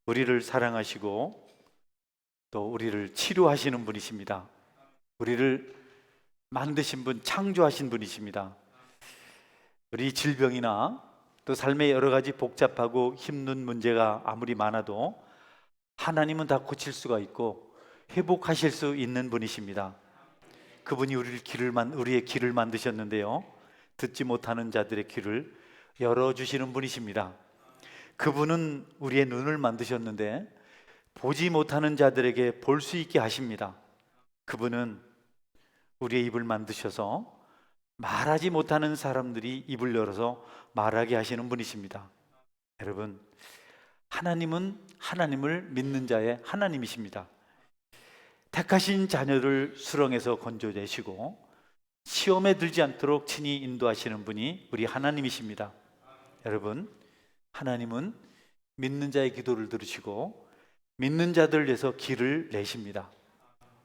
우리를 사랑하시고 또 우리를 치료하시는 분이십니다. 우리를 만드신 분, 창조하신 분이십니다. 우리 질병이나 또 삶의 여러 가지 복잡하고 힘든 문제가 아무리 많아도 하나님은 다 고칠 수가 있고 회복하실 수 있는 분이십니다. 그분이 우리의 길을 만드셨는데요, 듣지 못하는 자들의 귀를 열어주시는 분이십니다. 그분은 우리의 눈을 만드셨는데 보지 못하는 자들에게 볼 수 있게 하십니다. 그분은 우리의 입을 만드셔서 말하지 못하는 사람들이 입을 열어서 말하게 하시는 분이십니다. 여러분, 하나님은 하나님을 믿는 자의 하나님이십니다. 택하신 자녀를 수렁에서 건져내시고 시험에 들지 않도록 친히 인도하시는 분이 우리 하나님이십니다. 여러분, 하나님은 믿는 자의 기도를 들으시고 믿는 자들을 위해서 길을 내십니다.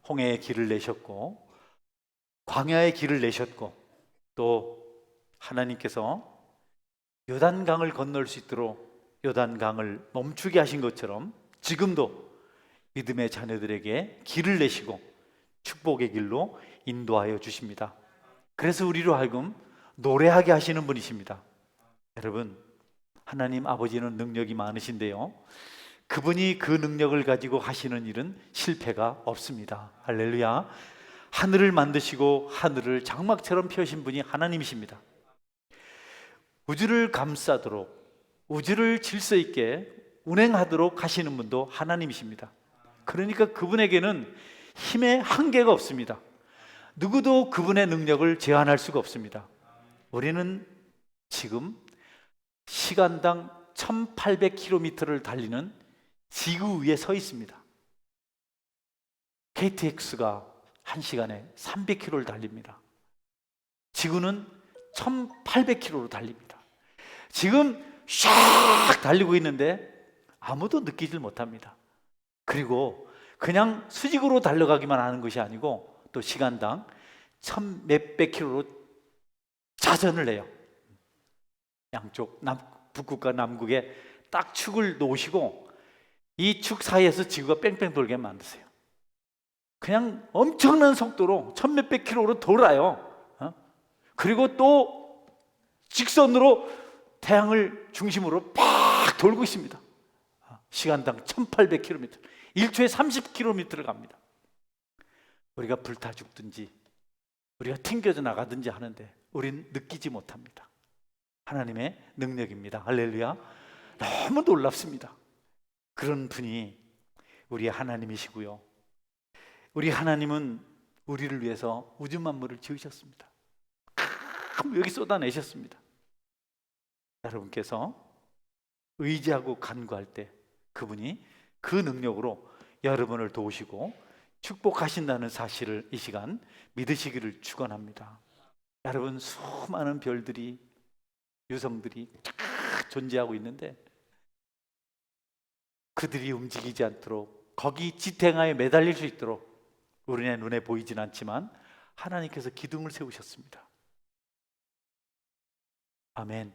홍해의 길을 내셨고 광야의 길을 내셨고 또 하나님께서 요단강을 건널 수 있도록 요단강을 멈추게 하신 것처럼 지금도 믿음의 자녀들에게 길을 내시고 축복의 길로 인도하여 주십니다. 그래서 우리로 하여금 노래하게 하시는 분이십니다. 여러분, 하나님 아버지는 능력이 많으신데요, 그분이 그 능력을 가지고 하시는 일은 실패가 없습니다. 할렐루야. 하늘을 만드시고 하늘을 장막처럼 펴신 분이 하나님이십니다. 우주를 감싸도록, 우주를 질서 있게 운행하도록 하시는 분도 하나님이십니다. 그러니까 그분에게는 힘의 한계가 없습니다. 누구도 그분의 능력을 제한할 수가 없습니다. 우리는 지금 시간당 1800km를 달리는 지구 위에 서 있습니다. KTX가 1시간에 300km를 달립니다. 지구는 1800km로 달립니다. 지금 샥 달리고 있는데 아무도 느끼질 못합니다. 그리고 그냥 수직으로 달려가기만 하는 것이 아니고 또 시간당 1000몇백 킬로로 자전을 해요. 양쪽 북극과 남극에 딱 축을 놓으시고 이 축 사이에서 지구가 뺑뺑 돌게 만드세요. 그냥 엄청난 속도로 1000몇백 킬로로 돌아요. 그리고 또 직선으로 태양을 중심으로 팍 돌고 있습니다. 시간당 1800km, 1초에 30km를 갑니다. 우리가 불타 죽든지 우리가 튕겨져 나가든지 하는데 우리는 느끼지 못합니다. 하나님의 능력입니다. 할렐루야. 너무 놀랍습니다. 그런 분이 우리의 하나님이시고요, 우리 하나님은 우리를 위해서 우주 만물을 지으셨습니다. 여기 쏟아내셨습니다. 여러분께서 의지하고 간구할 때 그분이 그 능력으로 여러분을 도우시고 축복하신다는 사실을 이 시간 믿으시기를 축원합니다. 여러분, 수많은 별들이, 유성들이 쫙 존재하고 있는데 그들이 움직이지 않도록, 거기 지탱하에 매달릴 수 있도록 우리의 눈에 보이진 않지만 하나님께서 기둥을 세우셨습니다. 아멘.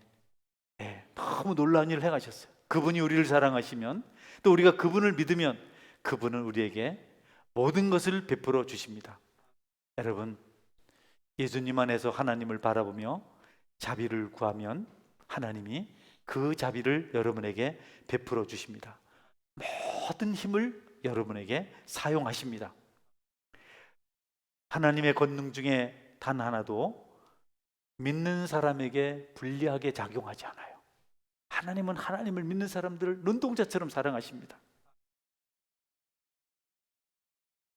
네, 너무 놀라운 일을 행하셨어요. 그분이 우리를 사랑하시면, 또 우리가 그분을 믿으면 그분은 우리에게 모든 것을 베풀어 주십니다. 여러분, 예수님 안에서 하나님을 바라보며 자비를 구하면 하나님이 그 자비를 여러분에게 베풀어 주십니다. 모든 힘을 여러분에게 사용하십니다. 하나님의 권능 중에 단 하나도 믿는 사람에게 불리하게 작용하지 않아요. 하나님은 하나님을 믿는 사람들을 눈동자처럼 사랑하십니다.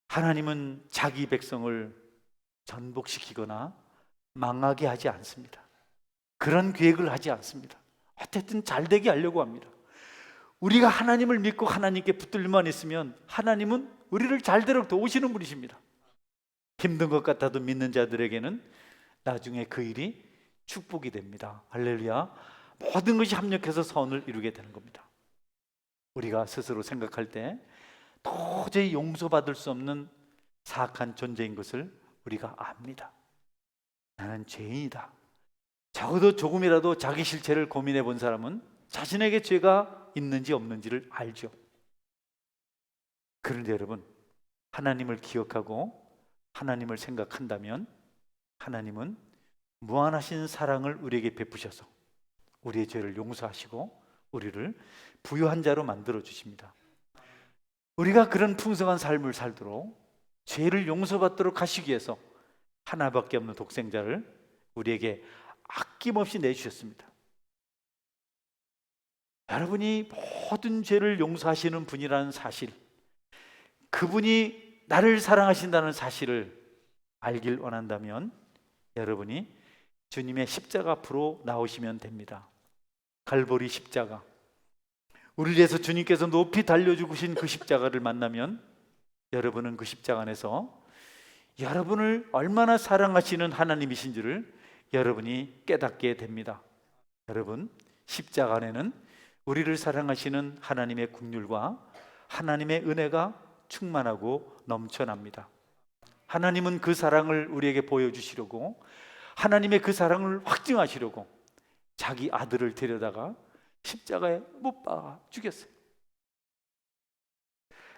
하나님은 자기 백성을 전복시키거나 망하게 하지 않습니다. 그런 계획을 하지 않습니다. 어쨌든 잘 되게 하려고 합니다. 우리가 하나님을 믿고 하나님께 붙들만 있으면 하나님은 우리를 잘되도록 도우시는 분이십니다. 힘든 것 같아도 믿는 자들에게는 나중에 그 일이 축복이 됩니다. 할렐루야. 모든 것이 합력해서 선을 이루게 되는 겁니다. 우리가 스스로 생각할 때 도저히 용서받을 수 없는 사악한 존재인 것을 우리가 압니다. 나는 죄인이다. 적어도 조금이라도 자기 실체를 고민해 본 사람은 자신에게 죄가 있는지 없는지를 알죠. 그런데 여러분, 하나님을 기억하고 하나님을 생각한다면 하나님은 무한하신 사랑을 우리에게 베푸셔서 우리의 죄를 용서하시고 우리를 부유한 자로 만들어 주십니다. 우리가 그런 풍성한 삶을 살도록 죄를 용서받도록 하시기 위해서 하나밖에 없는 독생자를 우리에게 아낌없이 내주셨습니다. 여러분이 모든 죄를 용서하시는 분이라는 사실, 그분이 나를 사랑하신다는 사실을 알길 원한다면 여러분이 주님의 십자가 앞으로 나오시면 됩니다. 갈보리 십자가, 우리를 위해서 주님께서 높이 달려주신 그 십자가를 만나면 여러분은 그 십자가 안에서 여러분을 얼마나 사랑하시는 하나님이신지를 여러분이 깨닫게 됩니다. 여러분, 십자가 안에는 우리를 사랑하시는 하나님의 긍휼과 하나님의 은혜가 충만하고 넘쳐납니다. 하나님은 그 사랑을 우리에게 보여주시려고, 하나님의 그 사랑을 확증하시려고 자기 아들을 데려다가 십자가에 못 박아 죽였어요.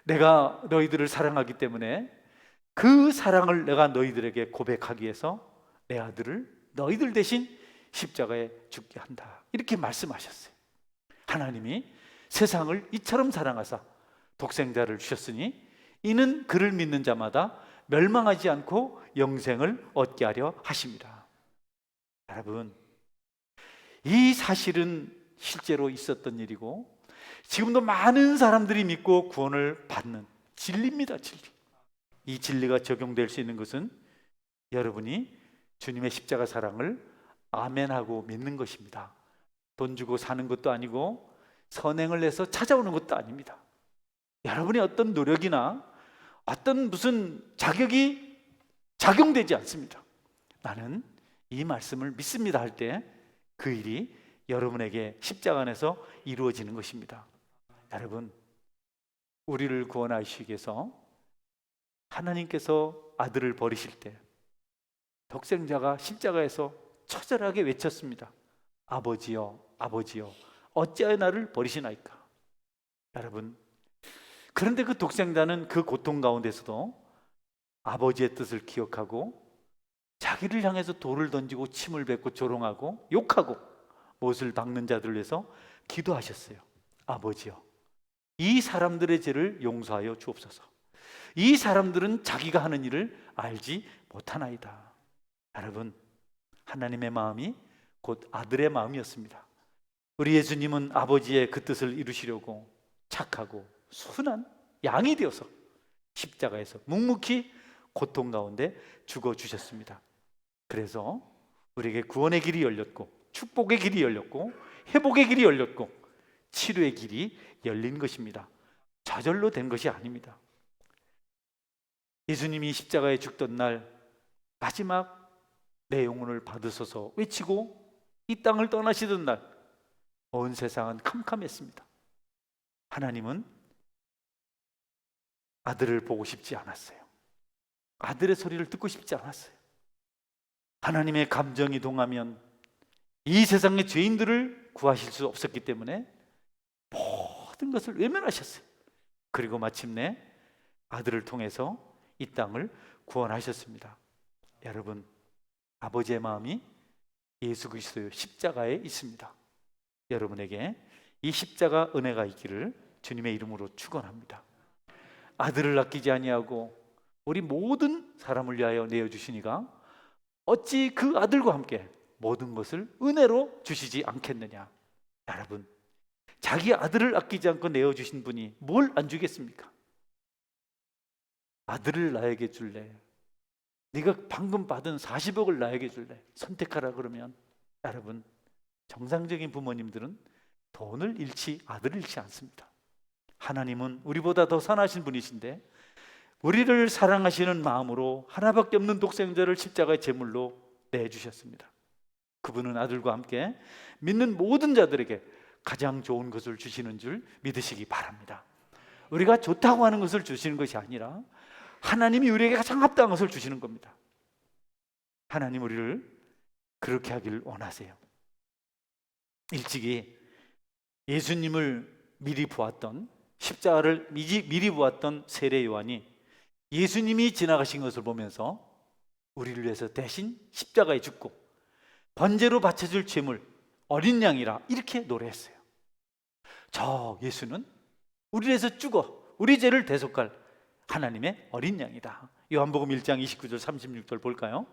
내가 너희들을 사랑하기 때문에 그 사랑을 내가 너희들에게 고백하기 위해서 내 아들을 너희들 대신 십자가에 죽게 한다, 이렇게 말씀하셨어요. 하나님이 세상을 이처럼 사랑하사 독생자를 주셨으니 이는 그를 믿는 자마다 멸망하지 않고 영생을 얻게 하려 하십니다. 여러분, 이 사실은 실제로 있었던 일이고 지금도 많은 사람들이 믿고 구원을 받는 진리입니다. 진리. 이 진리가 적용될 수 있는 것은 여러분이 주님의 십자가 사랑을 아멘하고 믿는 것입니다. 돈 주고 사는 것도 아니고 선행을 해서 찾아오는 것도 아닙니다. 여러분의 어떤 노력이나 어떤 무슨 자격이 작용되지 않습니다. 나는 이 말씀을 믿습니다 할 때 그 일이 여러분에게 십자가 안에서 이루어지는 것입니다. 여러분, 우리를 구원하시기 위해서 하나님께서 아들을 버리실 때 독생자가 십자가에서 처절하게 외쳤습니다. 아버지여, 아버지여, 어찌하여 나를 버리시나이까. 여러분, 그런데 그 독생자는 그 고통 가운데서도 아버지의 뜻을 기억하고 자기를 향해서 돌을 던지고 침을 뱉고 조롱하고 욕하고 못을 박는 자들을 위해서 기도하셨어요. 아버지여, 이 사람들의 죄를 용서하여 주옵소서. 이 사람들은 자기가 하는 일을 알지 못하나이다. 여러분, 하나님의 마음이 곧 아들의 마음이었습니다. 우리 예수님은 아버지의 그 뜻을 이루시려고 착하고 순한 양이 되어서 십자가에서 묵묵히 고통 가운데 죽어주셨습니다. 그래서 우리에게 구원의 길이 열렸고 축복의 길이 열렸고 회복의 길이 열렸고 치료의 길이 열린 것입니다. 저절로 된 것이 아닙니다. 예수님이 십자가에 죽던 날 마지막 내 영혼을 받으소서 외치고 이 땅을 떠나시던 날 온 세상은 캄캄했습니다. 하나님은 아들을 보고 싶지 않았어요. 아들의 소리를 듣고 싶지 않았어요. 하나님의 감정이 동하면 이 세상의 죄인들을 구하실 수 없었기 때문에 모든 것을 외면하셨어요. 그리고 마침내 아들을 통해서 이 땅을 구원하셨습니다. 여러분, 아버지의 마음이 예수 그리스도의 십자가에 있습니다. 여러분에게 이 십자가 은혜가 있기를 주님의 이름으로 축원합니다. 아들을 아끼지 아니하고 우리 모든 사람을 위하여 내어주시니가 어찌 그 아들과 함께 모든 것을 은혜로 주시지 않겠느냐. 여러분, 자기 아들을 아끼지 않고 내어주신 분이 뭘 안 주겠습니까? 아들을 나에게 줄래? 네가 방금 받은 40억을 나에게 줄래? 선택하라 그러면 여러분, 정상적인 부모님들은 돈을 잃지 아들을 잃지 않습니다. 하나님은 우리보다 더 선하신 분이신데 우리를 사랑하시는 마음으로 하나밖에 없는 독생자를 십자가의 제물로 내주셨습니다. 그분은 아들과 함께 믿는 모든 자들에게 가장 좋은 것을 주시는 줄 믿으시기 바랍니다. 우리가 좋다고 하는 것을 주시는 것이 아니라 하나님이 우리에게 가장 합당한 것을 주시는 겁니다. 하나님 우리를 그렇게 하기를 원하세요. 일찍이 예수님을 미리 보았던 십자가를 미리 보았던 세례 요한이 예수님이 지나가신 것을 보면서 우리를 위해서 대신 십자가에 죽고 번제로 바쳐줄 제물 어린 양이라 이렇게 노래했어요. 저 예수는 우리를 위해서 죽어 우리 죄를 대속할 하나님의 어린 양이다. 요한복음 1장 29절 36절 볼까요?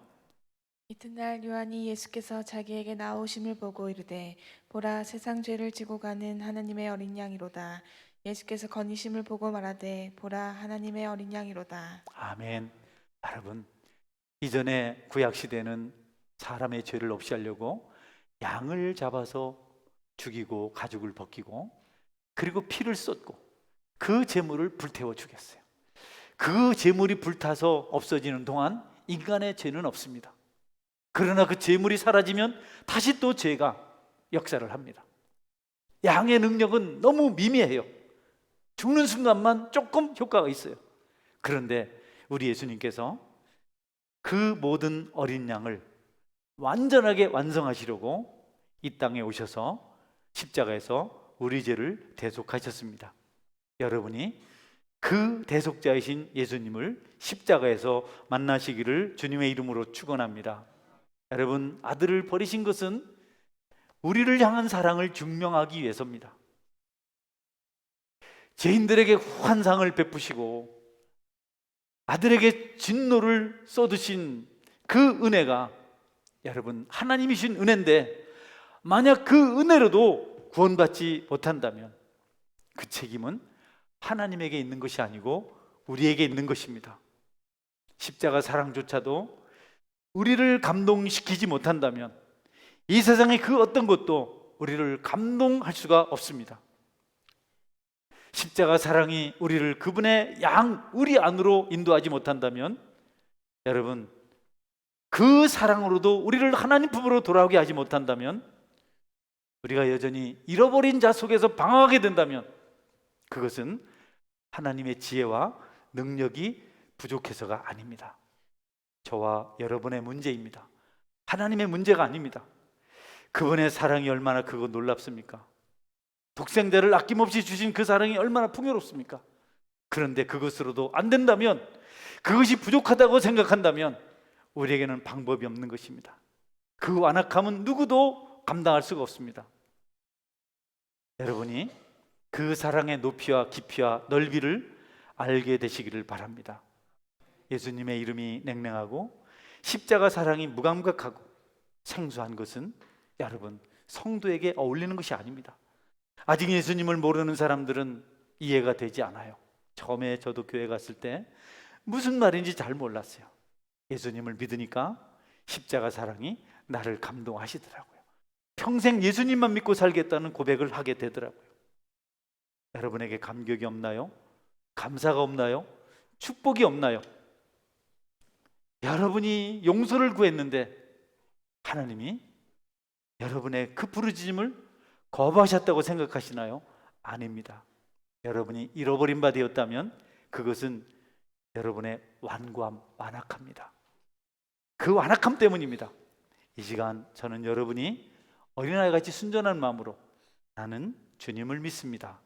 이튿날 요한이 예수께서 자기에게 나오심을 보고 이르되 보라 세상 죄를 지고 가는 하나님의 어린 양이로다. 예수께서 건의심을 보고 말하되 보라 하나님의 어린 양이로다. 아멘. 여러분, 이전에 구약 시대는 사람의 죄를 없이 하려고 양을 잡아서 죽이고 가죽을 벗기고 그리고 피를 쏟고 그 제물을 불태워 죽였어요. 그 제물이 불타서 없어지는 동안 인간의 죄는 없습니다. 그러나 그 제물이 사라지면 다시 또 죄가 역사를 합니다. 양의 능력은 너무 미미해요. 죽는 순간만 조금 효과가 있어요. 그런데 우리 예수님께서 그 모든 어린 양을 완전하게 완성하시려고 이 땅에 오셔서 십자가에서 우리 죄를 대속하셨습니다. 여러분이 그 대속자이신 예수님을 십자가에서 만나시기를 주님의 이름으로 축원합니다. 여러분, 아들을 버리신 것은 우리를 향한 사랑을 증명하기 위해서입니다. 죄인들에게 환상을 베푸시고 아들에게 진노를 쏟으신 그 은혜가 여러분 하나님이신 은혜인데 만약 그 은혜로도 구원받지 못한다면 그 책임은 하나님에게 있는 것이 아니고 우리에게 있는 것입니다. 십자가 사랑조차도 우리를 감동시키지 못한다면 이 세상의 그 어떤 것도 우리를 감동할 수가 없습니다. 십자가 사랑이 우리를 그분의 우리 안으로 인도하지 못한다면 여러분 그 사랑으로도 우리를 하나님 품으로 돌아오게 하지 못한다면 우리가 여전히 잃어버린 자 속에서 방황하게 된다면 그것은 하나님의 지혜와 능력이 부족해서가 아닙니다. 저와 여러분의 문제입니다. 하나님의 문제가 아닙니다. 그분의 사랑이 얼마나 크고 놀랍습니까? 독생자를 아낌없이 주신 그 사랑이 얼마나 풍요롭습니까? 그런데 그것으로도 안 된다면, 그것이 부족하다고 생각한다면 우리에게는 방법이 없는 것입니다. 그 완악함은 누구도 감당할 수가 없습니다. 여러분이 그 사랑의 높이와 깊이와 넓이를 알게 되시기를 바랍니다. 예수님의 이름이 냉랭하고 십자가 사랑이 무감각하고 생소한 것은 여러분 성도에게 어울리는 것이 아닙니다. 아직 예수님을 모르는 사람들은 이해가 되지 않아요. 처음에 저도 교회 갔을 때 무슨 말인지 잘 몰랐어요. 예수님을 믿으니까 십자가 사랑이 나를 감동하시더라고요. 평생 예수님만 믿고 살겠다는 고백을 하게 되더라고요. 여러분에게 감격이 없나요? 감사가 없나요? 축복이 없나요? 여러분이 용서를 구했는데 하나님이 여러분의 그 부르짖음을 거부하셨다고 생각하시나요? 아닙니다. 여러분이 잃어버린 바 되었다면 그것은 여러분의 완고함, 완악합니다. 그 완악함 때문입니다. 이 시간 저는 여러분이 어린아이같이 순전한 마음으로 나는 주님을 믿습니다.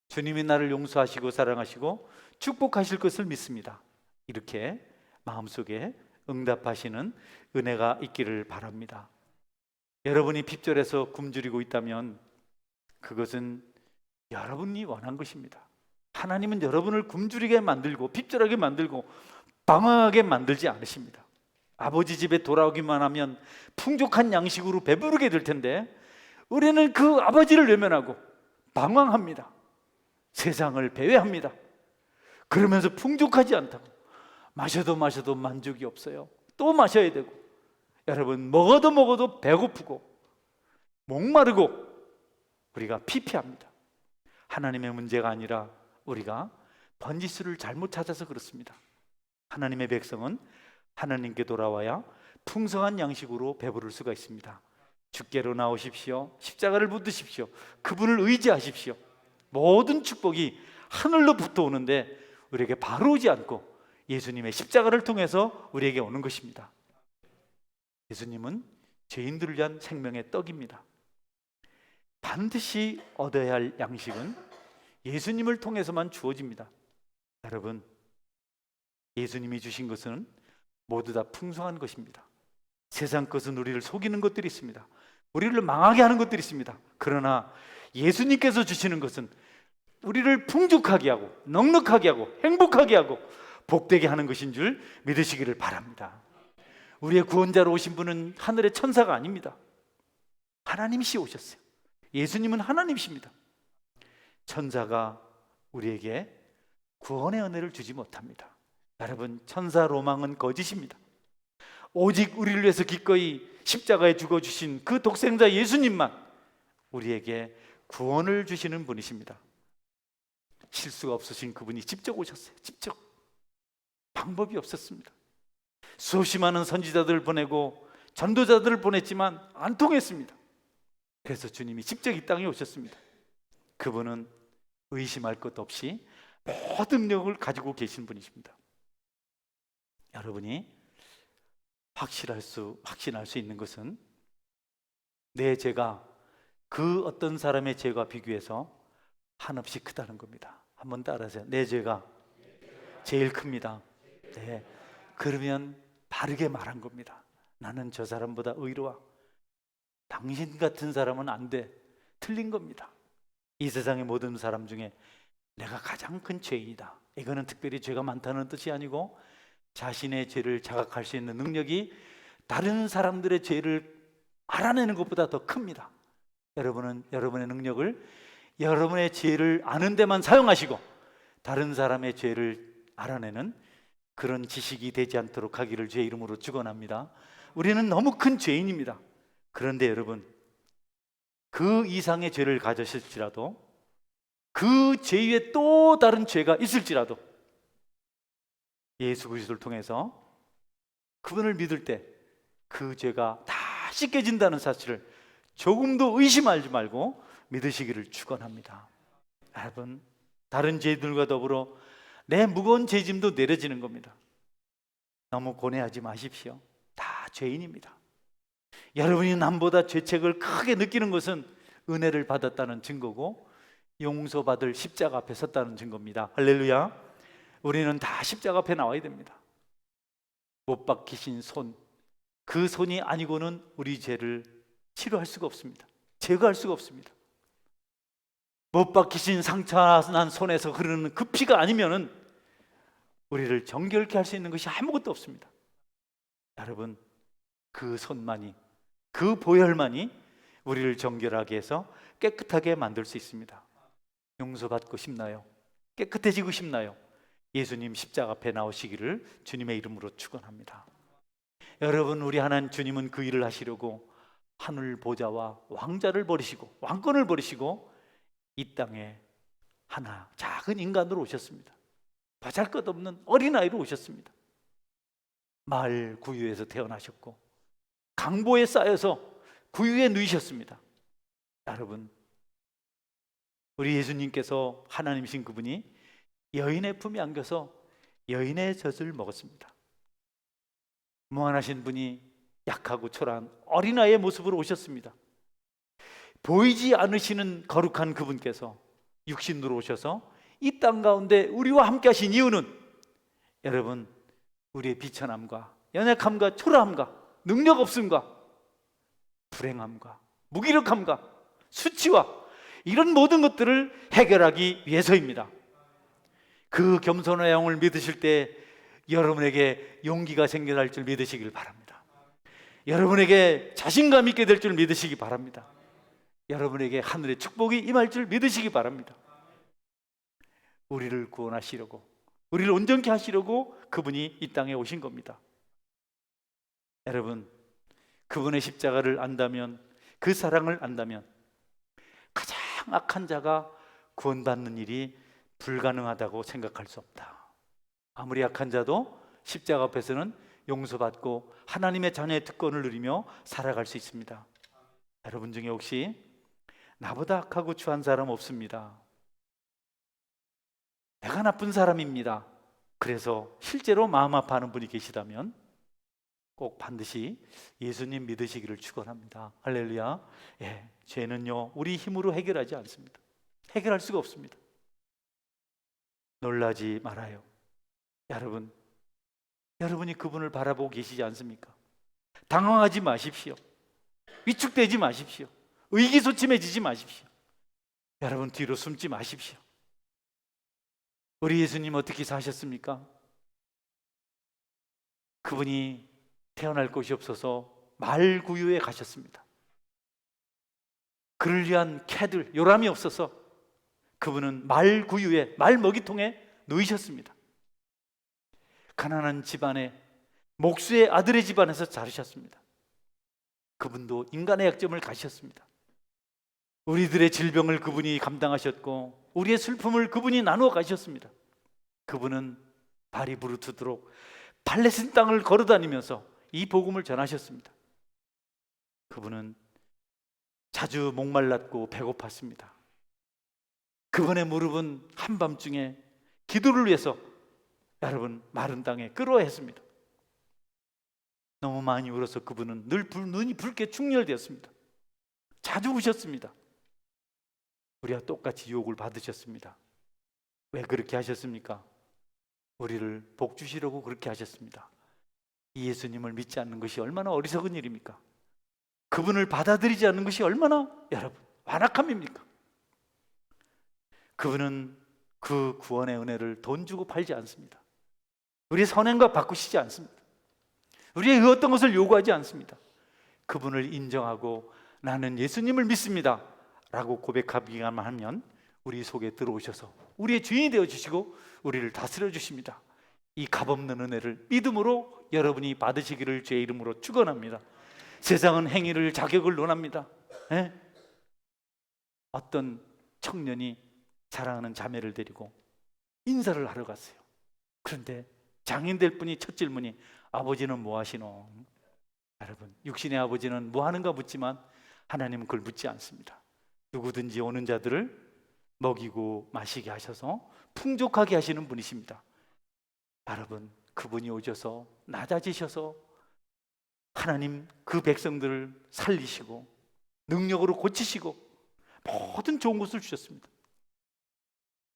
주님이 나를 용서하시고 사랑하시고 축복하실 것을 믿습니다. 이렇게 마음속에 응답하시는 은혜가 있기를 바랍니다. 여러분이 핍절해서 굶주리고 있다면 그것은 여러분이 원한 것입니다. 하나님은 여러분을 굶주리게 만들고 핍절하게 만들고 방황하게 만들지 않으십니다. 아버지 집에 돌아오기만 하면 풍족한 양식으로 배부르게 될 텐데 우리는 그 아버지를 외면하고 방황합니다. 세상을 배회합니다. 그러면서 풍족하지 않다고 마셔도 만족이 없어요. 또 마셔야 되고 여러분 먹어도 배고프고 목마르고 우리가 피폐합니다. 하나님의 문제가 아니라 우리가 번지수를 잘못 찾아서 그렇습니다. 하나님의 백성은 하나님께 돌아와야 풍성한 양식으로 배부를 수가 있습니다. 주께로 나오십시오. 십자가를 붙드십시오. 그분을 의지하십시오. 모든 축복이 하늘로부터 오는데 우리에게 바로 오지 않고 예수님의 십자가를 통해서 우리에게 오는 것입니다. 예수님은 죄인들을 위한 생명의 떡입니다. 반드시 얻어야 할 양식은 예수님을 통해서만 주어집니다. 여러분, 예수님이 주신 것은 모두 다 풍성한 것입니다. 세상 것은 우리를 속이는 것들이 있습니다. 우리를 망하게 하는 것들이 있습니다. 그러나 예수님께서 주시는 것은 우리를 풍족하게 하고 넉넉하게 하고 행복하게 하고 복되게 하는 것인 줄 믿으시기를 바랍니다. 우리의 구원자로 오신 분은 하늘의 천사가 아닙니다. 하나님이시 오셨어요. 예수님은 하나님이십니다. 천사가 우리에게 구원의 은혜를 주지 못합니다. 여러분, 천사 로망은 거짓입니다. 오직 우리를 위해서 기꺼이 십자가에 죽어주신 그 독생자 예수님만 우리에게 구원을 주시는 분이십니다. 실수가 없으신 그분이 직접 오셨어요. 직접. 방법이 없었습니다. 수없이 많은 선지자들을 보내고 전도자들을 보냈지만 안 통했습니다. 그래서 주님이 직접 이 땅에 오셨습니다. 그분은 의심할 것 없이 모든 능력을 가지고 계신 분이십니다. 여러분이 확신할 수 있는 것은 내 죄가 그 어떤 사람의 죄와 비교해서 한없이 크다는 겁니다. 한번 따라하세요. 내 죄가 제일 큽니다. 네. 그러면 바르게 말한 겁니다. 나는 저 사람보다 의로워. 당신 같은 사람은 안 돼. 틀린 겁니다. 이 세상의 모든 사람 중에 내가 가장 큰 죄인이다. 이거는 특별히 죄가 많다는 뜻이 아니고 자신의 죄를 자각할 수 있는 능력이 다른 사람들의 죄를 알아내는 것보다 더 큽니다. 여러분은 여러분의 능력을 여러분의 죄를 아는 데만 사용하시고 다른 사람의 죄를 알아내는 그런 지식이 되지 않도록 하기를 주의 이름으로 축원합니다. 우리는 너무 큰 죄인입니다. 그런데 여러분, 그 이상의 죄를 가졌을지라도 그 죄 위에 또 다른 죄가 있을지라도 예수 그리스도를 통해서 그분을 믿을 때 그 죄가 다 씻겨진다는 사실을 조금도 의심하지 말고 믿으시기를 축원합니다. 여러분, 다른 죄들과 더불어 내 무거운 죄짐도 내려지는 겁니다. 너무 고뇌하지 마십시오. 다 죄인입니다. 여러분이 남보다 죄책을 크게 느끼는 것은 은혜를 받았다는 증거고 용서받을 십자가 앞에 섰다는 증거입니다. 할렐루야. 우리는 다 십자가 앞에 나와야 됩니다. 못 박히신 손, 그 손이 아니고는 우리 죄를 치료할 수가 없습니다. 제거할 수가 없습니다. 못 박히신 상처난 손에서 흐르는 그 피가 아니면은 우리를 정결케 할 수 있는 것이 아무것도 없습니다. 여러분, 그 손만이, 그 보혈만이 우리를 정결하게 해서 깨끗하게 만들 수 있습니다. 용서받고 싶나요? 깨끗해지고 싶나요? 예수님 십자가 앞에 나오시기를 주님의 이름으로 축원합니다. 여러분, 우리 하나님 주님은 그 일을 하시려고 하늘 보좌와 왕자를 버리시고 왕권을 버리시고 이 땅에 하나 작은 인간으로 오셨습니다. 보잘것없는 어린아이로 오셨습니다. 마을 구유에서 태어나셨고 강보에 쌓여서 구유에 누이셨습니다. 여러분, 우리 예수님께서 하나님이신 그분이 여인의 품에 안겨서 여인의 젖을 먹었습니다. 무한하신 분이 약하고 초라한 어린아이의 모습으로 오셨습니다. 보이지 않으시는 거룩한 그분께서 육신으로 오셔서 이 땅 가운데 우리와 함께 하신 이유는 여러분, 우리의 비천함과 연약함과 초라함과 능력 없음과 불행함과 무기력함과 수치와 이런 모든 것들을 해결하기 위해서입니다. 그 겸손의 영을 믿으실 때 여러분에게 용기가 생겨날 줄 믿으시길 바랍니다. 여러분에게 자신감 있게 될 줄 믿으시기 바랍니다. 여러분에게 하늘의 축복이 임할 줄 믿으시기 바랍니다. 우리를 구원하시려고, 우리를 온전케 하시려고 그분이 이 땅에 오신 겁니다. 여러분, 그분의 십자가를 안다면, 그 사랑을 안다면 가장 악한 자가 구원받는 일이 불가능하다고 생각할 수 없다. 아무리 악한 자도 십자가 앞에서는 용서받고 하나님의 자녀의 특권을 누리며 살아갈 수 있습니다. 여러분 중에 혹시 나보다 악하고 추한 사람 없습니다, 내가 나쁜 사람입니다, 그래서 실제로 마음 아파하는 분이 계시다면 꼭 반드시 예수님 믿으시기를 축원합니다. 할렐루야. 예, 죄는요 우리 힘으로 해결하지 않습니다. 해결할 수가 없습니다. 놀라지 말아요. 여러분, 여러분이 그분을 바라보고 계시지 않습니까? 당황하지 마십시오. 위축되지 마십시오. 의기소침해지지 마십시오. 여러분, 뒤로 숨지 마십시오. 우리 예수님 어떻게 사셨습니까? 그분이 태어날 곳이 없어서 말구유에 가셨습니다. 그를 위한 캐들, 요람이 없어서 그분은 말구유에, 말먹이통에 누이셨습니다. 가난한 집안에, 목수의 아들의 집안에서 자르셨습니다. 그분도 인간의 약점을 가셨습니다. 우리들의 질병을 그분이 감당하셨고 우리의 슬픔을 그분이 나누어 가셨습니다. 그분은 발이 부르트도록 팔레스틴 땅을 걸어다니면서 이 복음을 전하셨습니다. 그분은 자주 목말랐고 배고팠습니다. 그분의 무릎은 한밤중에 기도를 위해서 여러분 마른 땅에 끌어했습니다. 너무 많이 울어서 그분은 눈이 붉게 충혈되었습니다. 자주 우셨습니다. 우리와 똑같이 유혹을 받으셨습니다. 왜 그렇게 하셨습니까? 우리를 복 주시려고 그렇게 하셨습니다. 이 예수님을 믿지 않는 것이 얼마나 어리석은 일입니까? 그분을 받아들이지 않는 것이 얼마나 여러분 완악함입니까? 그분은 그 구원의 은혜를 돈 주고 팔지 않습니다. 우리의 선행과 바꾸시지 않습니다. 우리의 그 어떤 것을 요구하지 않습니다. 그분을 인정하고 나는 예수님을 믿습니다 라고 고백하기만 하면 우리 속에 들어오셔서 우리의 주인이 되어주시고 우리를 다스려 주십니다. 이 값없는 은혜를 믿음으로 여러분이 받으시기를 주의 이름으로 축원합니다. 세상은 행위를, 자격을 논합니다. 예? 어떤 청년이 사랑하는 자매를 데리고 인사를 하러 갔어요. 그런데 장인 될 분이 첫 질문이 아버지는 뭐 하시노? 여러분, 육신의 아버지는 뭐 하는가 묻지만 하나님은 그걸 묻지 않습니다. 누구든지 오는 자들을 먹이고 마시게 하셔서 풍족하게 하시는 분이십니다. 여러분, 그분이 오셔서 낮아지셔서 하나님 그 백성들을 살리시고 능력으로 고치시고 모든 좋은 것을 주셨습니다.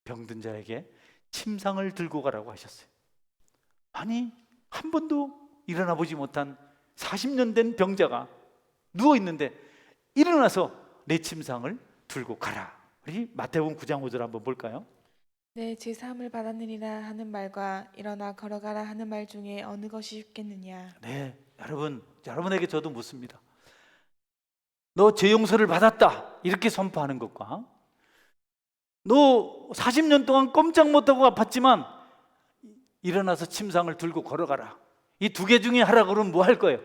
병든 자에게 침상을 들고 가라고 하셨어요. 아니, 한 번도 일어나 보지 못한 40년 된 병자가 누워있는데 일어나서 내 침상을 들고 가라. 우리 마태복음 9장 5절 한번 볼까요? 내 제사함을 받았느니라 하는 말과 일어나 걸어가라 하는 말 중에 어느 것이 쉽겠느냐? 네, 여러분에게 저도 묻습니다. 너 죄 용서를 받았다 이렇게 선포하는 것과 너 40년 동안 꼼짝 못하고 아팠지만 일어나서 침상을 들고 걸어가라, 이 두 개 중에 하라 그러면 뭐 할 거예요?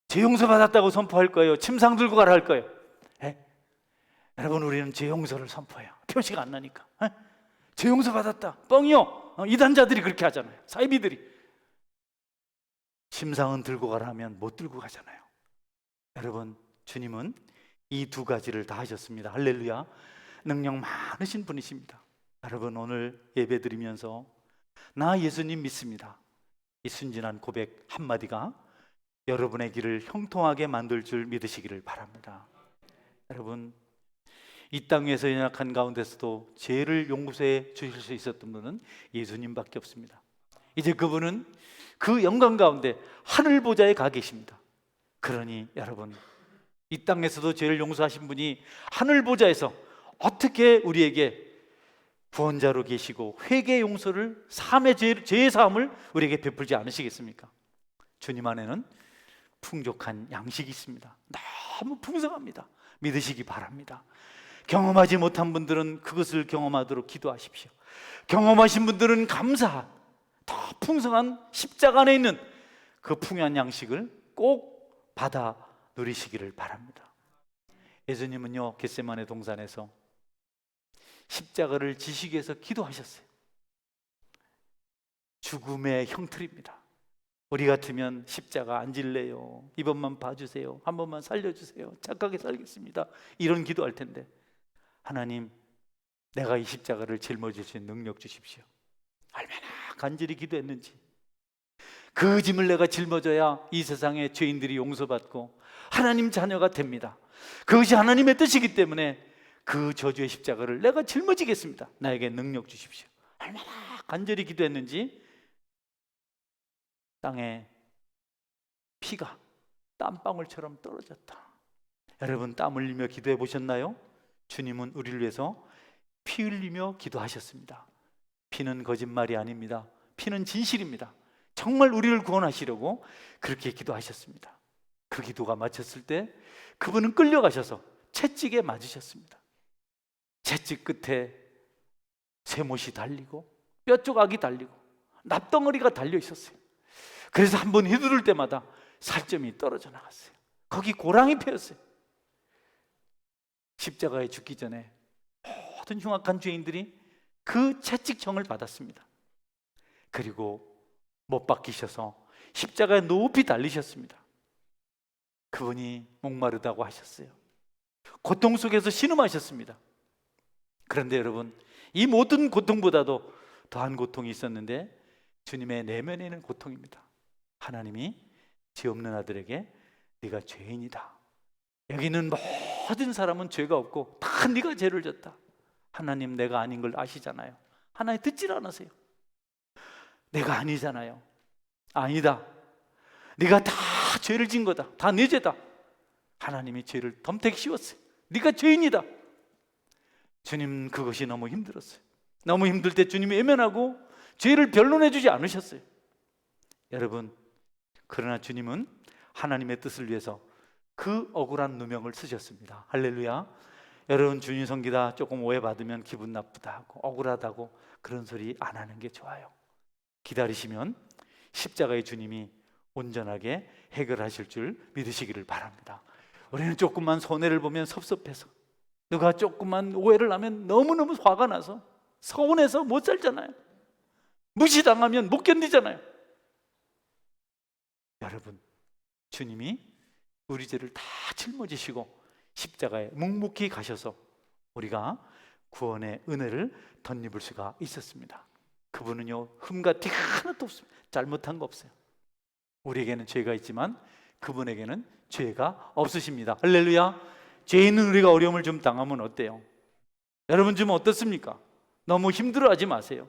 죄 용서 받았다고 선포할 거예요? 침상 들고 가라 할 거예요? 여러분, 우리는 죄 용서를 선포해요. 표시가 안 나니까. 죄 용서 받았다 뻥이요. 이단자들이 그렇게 하잖아요. 사이비들이. 침상은 들고 가라 하면 못 들고 가잖아요. 여러분, 주님은 이 두 가지를 다 하셨습니다. 할렐루야. 능력 많으신 분이십니다. 여러분, 오늘 예배 드리면서 나 예수님 믿습니다, 이 순진한 고백 한마디가 여러분의 길을 형통하게 만들 줄 믿으시기를 바랍니다. 여러분, 이 땅 위에서 연약한 가운데서도 죄를 용서해 주실 수 있었던 분은 예수님밖에 없습니다. 이제 그분은 그 영광 가운데 하늘 보좌에 가 계십니다. 그러니 여러분, 이 땅에서도 죄를 용서하신 분이 하늘 보좌에서 어떻게 우리에게 구원자로 계시고 회개 용서를, 삶의 죄의 사함을 우리에게 베풀지 않으시겠습니까? 주님 안에는 풍족한 양식이 있습니다. 너무 풍성합니다. 믿으시기 바랍니다. 경험하지 못한 분들은 그것을 경험하도록 기도하십시오. 경험하신 분들은 더 풍성한 십자가 안에 있는 그 풍요한 양식을 꼭 받아 누리시기를 바랍니다. 예수님은요, 겟세마네 동산에서 십자가를 지시기 위해서 기도하셨어요. 죽음의 형틀입니다. 우리 같으면 십자가 안 질래요, 이번만 봐주세요, 한 번만 살려주세요, 착하게 살겠습니다, 이런 기도할 텐데 하나님, 내가 이 십자가를 짊어질 수 있는 능력 주십시오. 얼마나 간절히 기도했는지. 그 짐을 내가 짊어져야 이 세상의 죄인들이 용서받고 하나님 자녀가 됩니다. 그것이 하나님의 뜻이기 때문에 그 저주의 십자가를 내가 짊어지겠습니다. 나에게 능력 주십시오. 얼마나 간절히 기도했는지 땅에 피가 땀방울처럼 떨어졌다. 여러분, 땀 흘리며 기도해 보셨나요? 주님은 우리를 위해서 피 흘리며 기도하셨습니다. 피는 거짓말이 아닙니다. 피는 진실입니다. 정말 우리를 구원하시려고 그렇게 기도하셨습니다. 그 기도가 마쳤을 때 그분은 끌려가셔서 채찍에 맞으셨습니다. 채찍 끝에 쇠못이 달리고 뼈 조각이 달리고 납덩어리가 달려 있었어요. 그래서 한번 휘두를 때마다 살점이 떨어져 나갔어요. 거기 고랑이 패였어요. 십자가에 죽기 전에 모든 흉악한 죄인들이 그 채찍형을 받았습니다. 그리고 못 박히셔서 십자가에 높이 달리셨습니다. 그분이 목마르다고 하셨어요. 고통 속에서 신음하셨습니다. 그런데 여러분, 이 모든 고통보다도 더한 고통이 있었는데 주님의 내면에 있는 고통입니다. 하나님이 죄 없는 아들에게 네가 죄인이다. 여기 있는 모든 사람은 죄가 없고 다 네가 죄를 졌다. 하나님, 내가 아닌 걸 아시잖아요. 하나님 듣질 않으세요. 내가 아니잖아요. 아니다. 네가 다 죄를 진 거다. 다 네 죄다. 하나님이 죄를 덤택 씌웠어요. 네가 죄인이다. 주님, 그것이 너무 힘들었어요. 너무 힘들 때 주님이 외면하고 죄를 변론해 주지 않으셨어요. 여러분, 그러나 주님은 하나님의 뜻을 위해서 그 억울한 누명을 쓰셨습니다. 할렐루야. 여러분, 주님 섬기다 조금 오해받으면 기분 나쁘다고 억울하다고 그런 소리 안 하는 게 좋아요. 기다리시면 십자가의 주님이 온전하게 해결하실 줄 믿으시기를 바랍니다. 우리는 조금만 손해를 보면 섭섭해서, 누가 조금만 오해를 하면 너무너무 화가 나서 서운해서 못 살잖아요. 무시당하면 못 견디잖아요. 여러분, 주님이 우리 죄를 다 짊어지시고 십자가에 묵묵히 가셔서 우리가 구원의 은혜를 덧입을 수가 있었습니다. 그분은요, 흠과 티가 하나도 없습니다. 잘못한 거 없어요. 우리에게는 죄가 있지만 그분에게는 죄가 없으십니다. 할렐루야. 죄 있는 우리가 어려움을 좀 당하면 어때요? 여러분, 좀 어떻습니까? 너무 힘들어하지 마세요.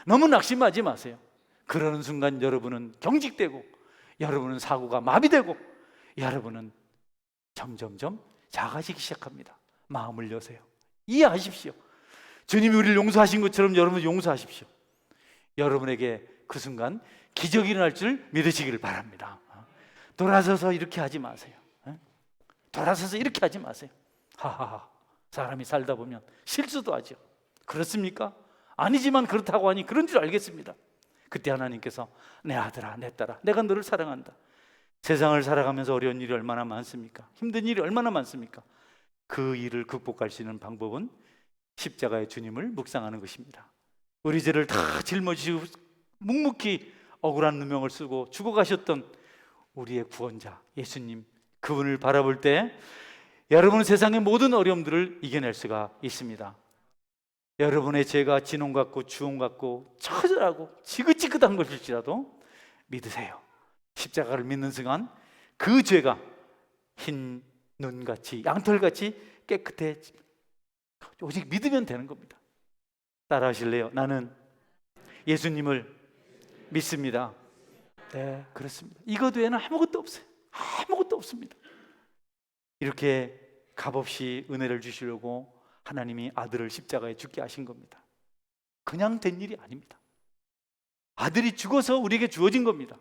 너무 낙심하지 마세요. 그러는 순간 여러분은 경직되고, 여러분은 사고가 마비되고, 여러분은 점점점 작아지기 시작합니다. 마음을 여세요. 이해하십시오. 주님이 우리를 용서하신 것처럼 여러분 용서하십시오. 여러분에게 그 순간 기적이 일어날 줄 믿으시기를 바랍니다. 돌아서서 이렇게 하지 마세요. 돌아서서 이렇게 하지 마세요. 하하하. 사람이 살다 보면 실수도 하죠. 그렇습니까? 아니지만 그렇다고 하니 그런 줄 알겠습니다. 그때 하나님께서 내 아들아, 내 딸아, 내가 너를 사랑한다. 세상을 살아가면서 어려운 일이 얼마나 많습니까? 힘든 일이 얼마나 많습니까? 그 일을 극복할 수 있는 방법은 십자가의 주님을 묵상하는 것입니다. 우리 죄를 다 짊어지시고 묵묵히 억울한 누명을 쓰고 죽어가셨던 우리의 구원자 예수님, 그분을 바라볼 때 여러분은 세상의 모든 어려움들을 이겨낼 수가 있습니다. 여러분의 죄가 진홍 같고 주홍 같고 처절하고 지긋지긋한 것일지라도 믿으세요. 십자가를 믿는 순간 그 죄가 흰 눈같이 양털같이 깨끗해집니다. 오직 믿으면 되는 겁니다. 따라 하실래요? 나는 예수님을 믿습니다. 네, 그렇습니다. 이것 외에는 아무것도 없어요. 아무것도 없습니다. 이렇게 값없이 은혜를 주시려고 하나님이 아들을 십자가에 죽게 하신 겁니다. 그냥 된 일이 아닙니다. 아들이 죽어서 우리에게 주어진 겁니다.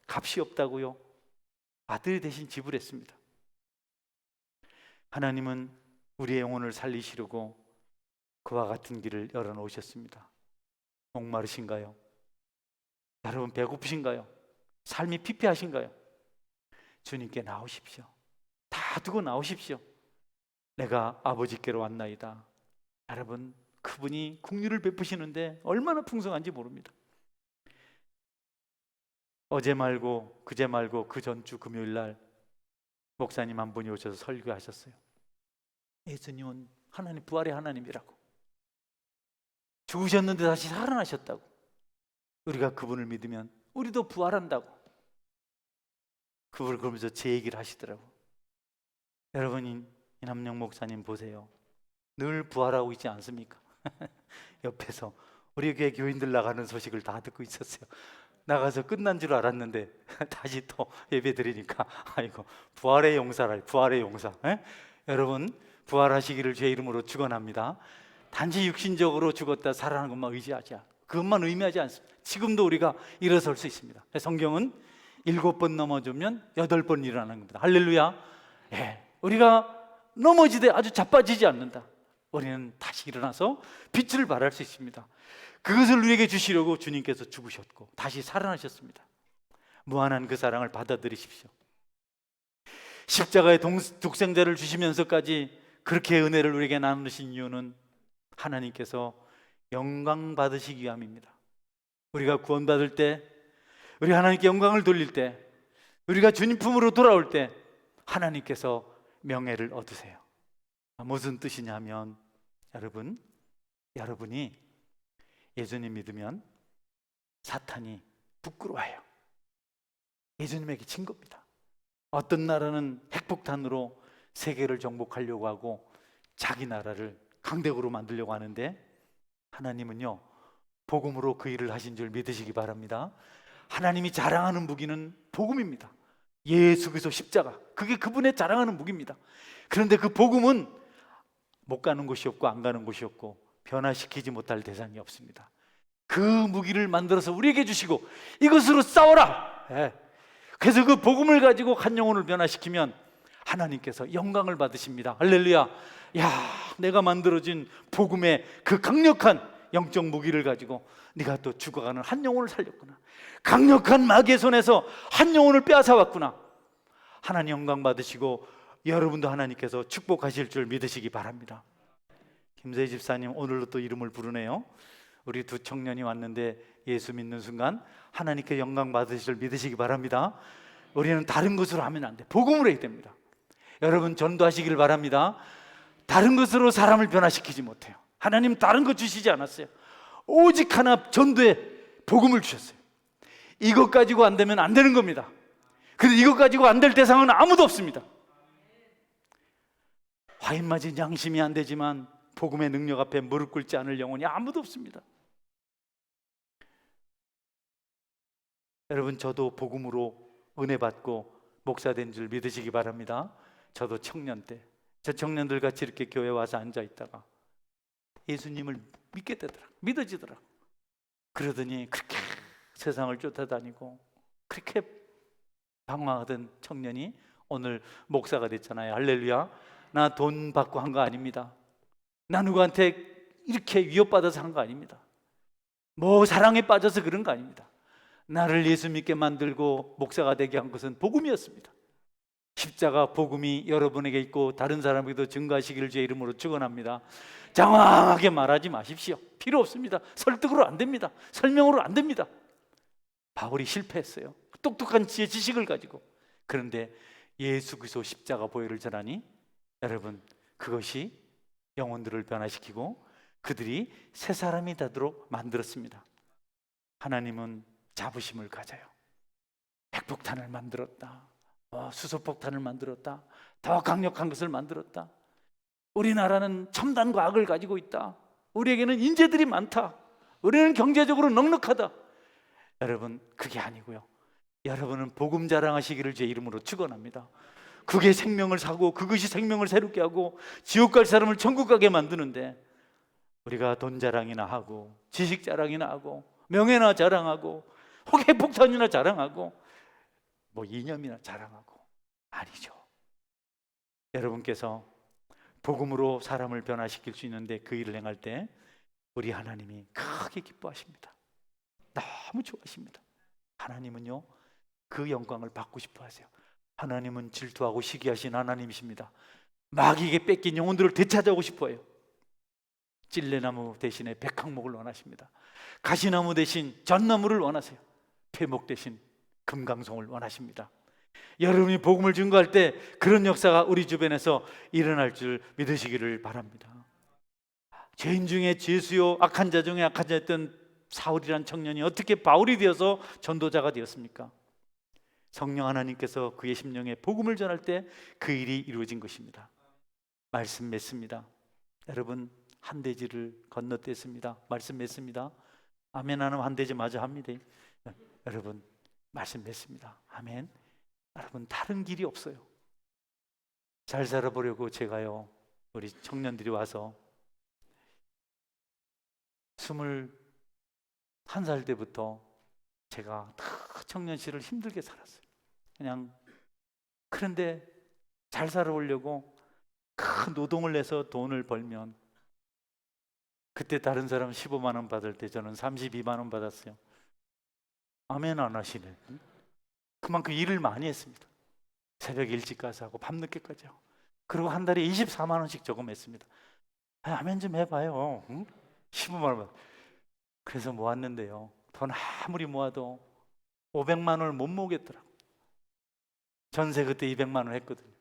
값이 없다고요? 아들이 대신 지불했습니다. 하나님은 우리의 영혼을 살리시려고 그와 같은 길을 열어놓으셨습니다. 목마르신가요? 여러분, 배고프신가요? 삶이 피폐하신가요? 주님께 나오십시오. 다 두고 나오십시오. 내가 아버지께로 왔나이다. 여러분, 그분이 긍휼을 베푸시는데 얼마나 풍성한지 모릅니다. 어제 말고 그제 말고 그 전주 금요일 날 목사님 한 분이 오셔서 설교하셨어요. 예수님은 하나님, 부활의 하나님이라고, 죽으셨는데 다시 살아나셨다고, 우리가 그분을 믿으면 우리도 부활한다고, 그분을 그러면서 제 얘기를 하시더라고. 여러분, 이남영 목사님 보세요. 늘 부활하고 있지 않습니까? 옆에서 우리 교회 교인들 나가는 소식을 다 듣고 있었어요. 나가서 끝난 줄 알았는데 다시 또 예배 드리니까 아이고, 부활의 용사라, 부활의 용사. 예? 여러분, 부활하시기를 주의 이름으로 축원합니다. 단지 육신적으로 죽었다 살아나는 것만 의지하지 않, 그것만 의미하지 않습니다. 지금도 우리가 일어설 수 있습니다. 성경은 7번 넘어지면 8번 일어나는 겁니다. 할렐루야. 예, 우리가 넘어지되 아주 자빠지지 않는다. 우리는 다시 일어나서 빛을 발할 수 있습니다. 그것을 우리에게 주시려고 주님께서 죽으셨고 다시 살아나셨습니다. 무한한 그 사랑을 받아들이십시오. 십자가의 독생자를 주시면서까지 그렇게 은혜를 우리에게 나누신 이유는 하나님께서 영광 받으시기 위함입니다. 우리가 구원받을 때, 우리 하나님께 영광을 돌릴 때, 우리가 주님 품으로 돌아올 때 하나님께서 명예를 얻으세요. 무슨 뜻이냐면, 여러분이 예수님 믿으면 사탄이 부끄러워해요. 예수님에게 진 겁니다. 어떤 나라는 핵폭탄으로 세계를 정복하려고 하고 자기 나라를 강대국으로 만들려고 하는데, 하나님은요 복음으로 그 일을 하신 줄 믿으시기 바랍니다. 하나님이 자랑하는 무기는 복음입니다. 예수 그리스도 십자가, 그게 그분의 자랑하는 무기입니다. 그런데 그 복음은 못 가는 곳이 없고 안 가는 곳이 없고 변화시키지 못할 대상이 없습니다. 그 무기를 만들어서 우리에게 주시고 이것으로 싸워라. 예. 그래서 그 복음을 가지고 한 영혼을 변화시키면 하나님께서 영광을 받으십니다. 할렐루야. 야, 내가 만들어진 복음의 그 강력한 영적 무기를 가지고 네가 또 죽어가는 한 영혼을 살렸구나. 강력한 마귀의 손에서 한 영혼을 빼앗아왔구나. 하나님 영광 받으시고 여러분도 하나님께서 축복하실 줄 믿으시기 바랍니다. 김세희 집사님 오늘로 또 이름을 부르네요. 우리 두 청년이 왔는데 예수 믿는 순간 하나님께 영광 받으실 줄 믿으시기 바랍니다. 우리는 다른 것으로 하면 안 돼. 복음으로 해야 됩니다. 여러분 전도하시길 바랍니다. 다른 것으로 사람을 변화시키지 못해요. 하나님 다른 것 주시지 않았어요. 오직 하나 전도에 복음을 주셨어요. 이것 가지고 안 되면 안 되는 겁니다. 근데 이것 가지고 안 될 대상은 아무도 없습니다. 화인 맞은 양심이 안 되지만 복음의 능력 앞에 무릎 꿇지 않을 영혼이 아무도 없습니다. 여러분, 저도 복음으로 은혜 받고 목사 된 줄 믿으시기 바랍니다. 저도 청년 때 저 청년들 같이 이렇게 교회 와서 앉아 있다가 예수님을 믿게 되더라, 믿어지더라. 그러더니 그렇게 세상을 쫓아다니고 그렇게 방황하던 청년이 오늘 목사가 됐잖아요. 할렐루야. 나 돈 받고 한 거 아닙니다. 나 누구한테 이렇게 위협받아서 한 거 아닙니다. 뭐 사랑에 빠져서 그런 거 아닙니다. 나를 예수 믿게 만들고 목사가 되게 한 것은 복음이었습니다. 십자가 복음이 여러분에게 있고 다른 사람에게도 증거하시기를 주의 이름으로 축원합니다. 장황하게 말하지 마십시오. 필요 없습니다. 설득으로 안 됩니다. 설명으로 안 됩니다. 바울이 실패했어요. 똑똑한 지혜 지식을 가지고. 그런데 예수 그리스도 십자가 보혈을 전하니 여러분, 그것이 영혼들을 변화시키고 그들이 새 사람이 되도록 만들었습니다. 하나님은 자부심을 가져요. 핵폭탄을 만들었다, 수소폭탄을 만들었다, 더 강력한 것을 만들었다. 우리나라는 첨단 과학을 가지고 있다. 우리에게는 인재들이 많다. 우리는 경제적으로 넉넉하다. 여러분, 그게 아니고요. 여러분은 복음 자랑하시기를 제 이름으로 축원합니다. 그게 생명을 사고 그것이 생명을 새롭게 하고 지옥 갈 사람을 천국 가게 만드는데, 우리가 돈 자랑이나 하고 지식 자랑이나 하고 명예나 자랑하고 혹 핵폭탄이나 자랑하고 뭐 이념이나 자랑하고 아니죠. 여러분께서 복음으로 사람을 변화시킬 수 있는데 그 일을 행할 때 우리 하나님이 크게 기뻐하십니다. 너무 좋아하십니다. 하나님은요 그 영광을 받고 싶어 하세요. 하나님은 질투하고 시기하신 하나님이십니다. 마귀에게 뺏긴 영혼들을 되찾아오고 싶어요. 찔레나무 대신에 백향목을 원하십니다. 가시나무 대신 전나무를 원하세요. 폐목 대신 금강송을 원하십니다. 여러분이 복음을 증거할 때 그런 역사가 우리 주변에서 일어날 줄 믿으시기를 바랍니다. 죄인 중에 죄수요 악한 자 중에 악한 자였던 사울이란 청년이 어떻게 바울이 되어서 전도자가 되었습니까? 성령 하나님께서 그의 심령에 복음을 전할 때 그 일이 이루어진 것입니다. 말씀 맺습니다. 여러분 한대지를 건너뛰었습니다. 말씀 맺습니다. 아멘 하면 한대지 마저 합니다. 여러분 말씀 맺습니다. 아멘. 여러분 다른 길이 없어요. 잘 살아보려고 제가요, 우리 청년들이 와서 21살 때부터 제가 다 청년시를 힘들게 살았어요. 그냥. 그런데 잘 살아보려고 큰 노동을 내서 돈을 벌면, 그때 다른 사람 15만 원 받을 때 저는 32만 원 받았어요. 아멘 안 하시네. 그만큼 일을 많이 했습니다. 새벽 일찍 가서 하고 밤늦게까지 하고, 그리고 한 달에 24만 원씩 저금했습니다. 아멘 좀 해봐요. 응? 15만 원 받. 그래서 모았는데요, 돈 아무리 모아도 500만 원을 못 모으겠더라고요. 전세 그때 200만 원 했거든요.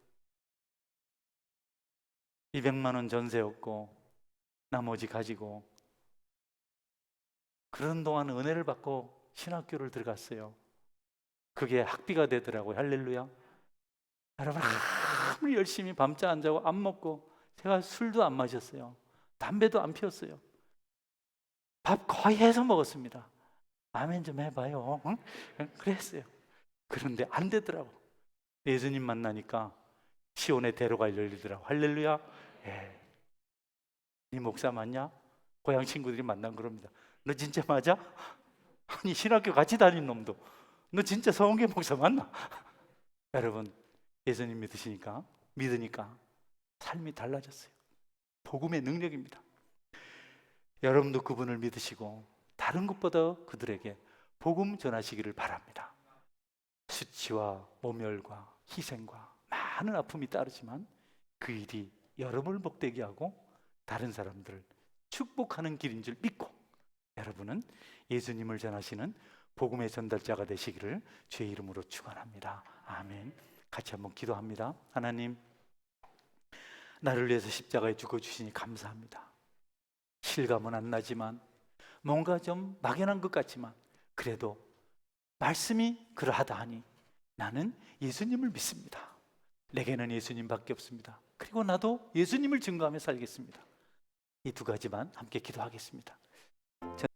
200만 원 전세였고 나머지 가지고 그런 동안 은혜를 받고 신학교를 들어갔어요. 그게 학비가 되더라고요. 할렐루야. 여러분 아무리 열심히 밤잠 안 자고 안 먹고, 제가 술도 안 마셨어요. 담배도 안 피웠어요. 밥 거의 해서 먹었습니다. 아멘 좀 해봐요. 응? 그랬어요. 그런데 안 되더라고. 예수님 만나니까 시온에 데려가 열리더라고. 할렐루야. 예. 네 목사 맞냐? 고향 친구들이 만난 그럽니다. 너 진짜 맞아? 아니 신학교 같이 다닌 놈도 너 진짜 서원계 목사 맞나? 여러분 예수님 믿으니까 삶이 달라졌어요. 복음의 능력입니다. 여러분도 그분을 믿으시고 다른 것보다 그들에게 복음 전하시기를 바랍니다. 수치와 모멸과 희생과 많은 아픔이 따르지만 그 일이 여러분을 복되게 하고 다른 사람들을 축복하는 길인 줄 믿고, 여러분은 예수님을 전하시는 복음의 전달자가 되시기를 주의 이름으로 축원합니다. 아멘. 같이 한번 기도합니다. 하나님, 나를 위해서 십자가에 죽어주시니 감사합니다. 실감은 안 나지만, 뭔가 좀 막연한 것 같지만, 그래도 말씀이 그러하다 하니 나는 예수님을 믿습니다. 내게는 예수님밖에 없습니다. 그리고 나도 예수님을 증거하며 살겠습니다. 이 두 가지만 함께 기도하겠습니다.